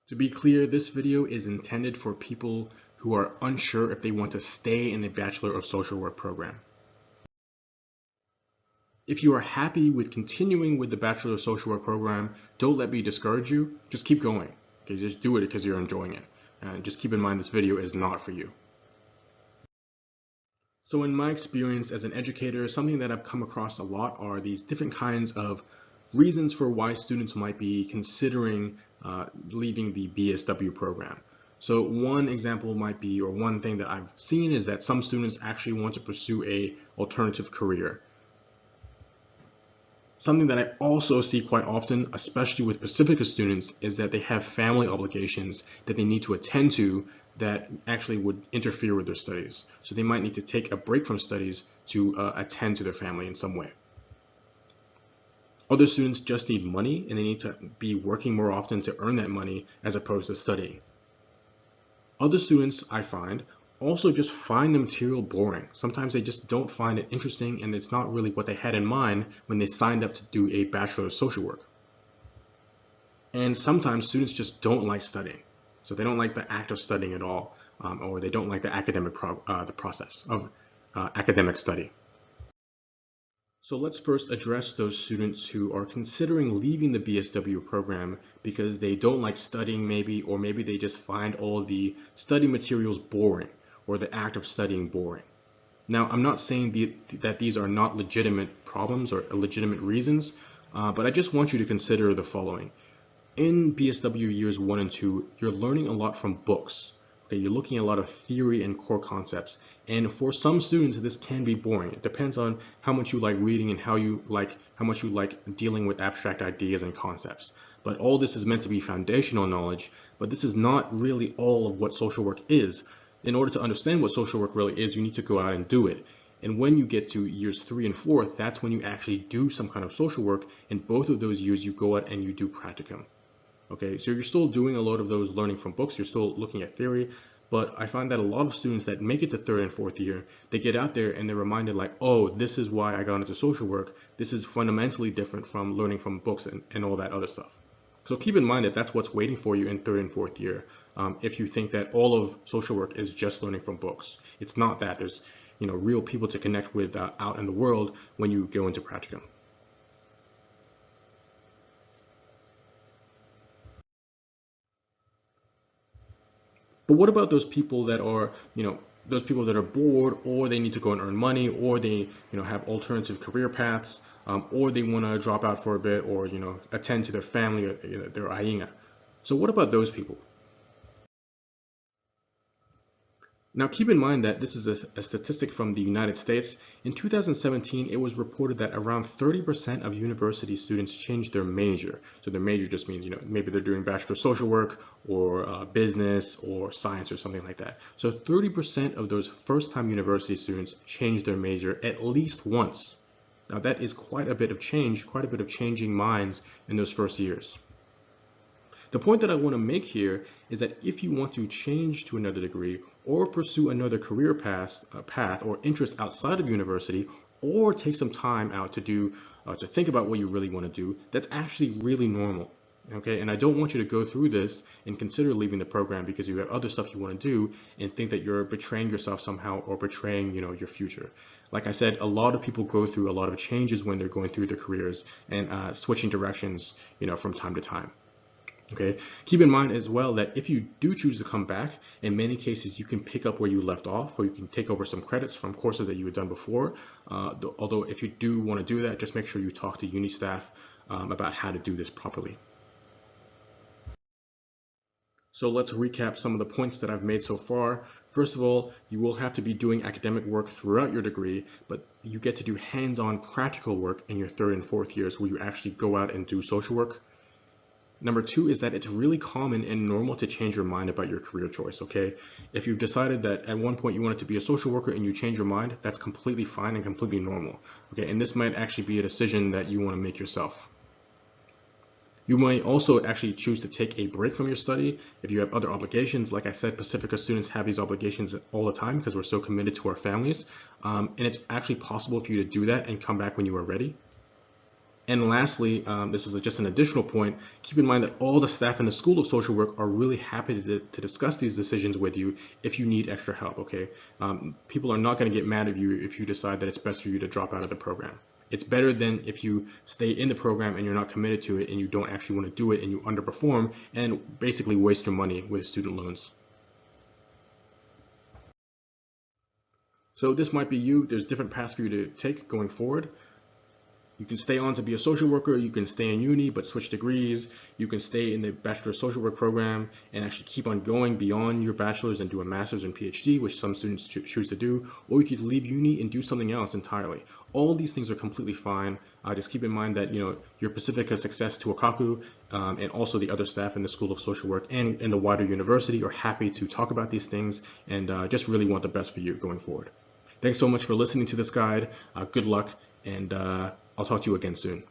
To be clear, this video is intended for people who are unsure if they want to stay in the Bachelor of Social Work program. If you are happy with continuing with the Bachelor of Social Work program, don't let me discourage you. Just keep going. Okay, just do it because you're enjoying it. And just keep in mind this video is not for you. So in my experience as an educator, something that I've come across a lot are these different kinds of reasons for why students might be considering leaving the BSW program. So one example might be, or one thing that I've seen is that some students actually want to pursue a alternative career. Something that I also see quite often, especially with Pacifica students, is that they have family obligations that they need to attend to that actually would interfere with their studies. So they might need to take a break from studies to attend to their family in some way. Other students just need money and they need to be working more often to earn that money as opposed to studying. Other students, I find, also just find the material boring. Sometimes they just don't find it interesting and it's not really what they had in mind when they signed up to do a Bachelor of Social Work. And sometimes students just don't like studying. So they don't like the act of studying at all, or they don't like the academic the process of academic study. So let's first address those students who are considering leaving the BSW program because they don't like studying maybe, or maybe they just find all the study materials boring or the act of studying boring. Now, I'm not saying that these are not legitimate problems or legitimate reasons, but I just want you to consider the following. In BSW years 1 and 2, you're learning a lot from books. Okay, you're looking at a lot of theory and core concepts. And for some students, this can be boring. It depends on how much you like reading and how much you like dealing with abstract ideas and concepts. But all this is meant to be foundational knowledge, but this is not really all of what social work is. In order to understand what social work really is, you need to go out and do it. And when you get to years 3 and 4, that's when you actually do some kind of social work. In both of those years, you go out and you do practicum. Okay, so you're still doing a lot of those learning from books, you're still looking at theory, but I find that a lot of students that make it to 3rd and 4th year, they get out there and they're reminded like, oh, this is why I got into social work. This is fundamentally different from learning from books and all that other stuff. So keep in mind that that's what's waiting for you in 3rd and 4th year. If you think that all of social work is just learning from books, it's not that. There's real people to connect with out in the world when you go into practicum. But what about those people that are, those people that are bored, or they need to go and earn money, or they, have alternative career paths, or they want to drop out for a bit, or, attend to their family, or their ainga. So what about those people? Now keep in mind that this is a statistic from the United States. In 2017, it was reported that around 30% of university students changed their major. So their major just means, maybe they're doing Bachelor of Social Work or business or science or something like that. So 30% of those first-time university students changed their major at least once. Now that is quite a bit of change, quite a bit of changing minds in those first years. The point that I want to make here is that if you want to change to another degree or pursue another career path or interest outside of university, or take some time out to think about what you really want to do, that's actually really normal. Okay, and I don't want you to go through this and consider leaving the program because you have other stuff you want to do and think that you're betraying yourself somehow or betraying, your future. Like I said, a lot of people go through a lot of changes when they're going through their careers and switching directions, from time to time. Okay, keep in mind as well that if you do choose to come back, in many cases you can pick up where you left off, or you can take over some credits from courses that you had done before. Although if you do want to do that, just make sure you talk to uni staff about how to do this properly. So let's recap some of the points that I've made so far. First of all, you will have to be doing academic work throughout your degree, but you get to do hands-on practical work in your 3rd and 4th years where you actually go out and do social work. Number 2 is that it's really common and normal to change your mind about your career choice, okay? If you've decided that at one point you wanted to be a social worker and you change your mind, that's completely fine and completely normal, okay? And this might actually be a decision that you want to make yourself. You might also actually choose to take a break from your study if you have other obligations. Like I said, Pacifica students have these obligations all the time because we're so committed to our families. And it's actually possible for you to do that and come back when you are ready. And lastly, this is just an additional point, keep in mind that all the staff in the School of Social Work are really happy to discuss these decisions with you if you need extra help, okay? People are not going to get mad at you if you decide that it's best for you to drop out of the program. It's better than if you stay in the program and you're not committed to it and you don't actually want to do it and you underperform and basically waste your money with student loans. So this might be you. There's different paths for you to take going forward. You can stay on to be a social worker, you can stay in uni but switch degrees, you can stay in the Bachelor of Social Work program and actually keep on going beyond your bachelor's and do a master's and PhD, which some students choose to do, or you could leave uni and do something else entirely. All these things are completely fine. Just keep in mind that your Pacifica success to Okaku and also the other staff in the School of Social Work and in the wider university are happy to talk about these things and just really want the best for you going forward. Thanks so much for listening to this guide. Good luck, and I'll talk to you again soon.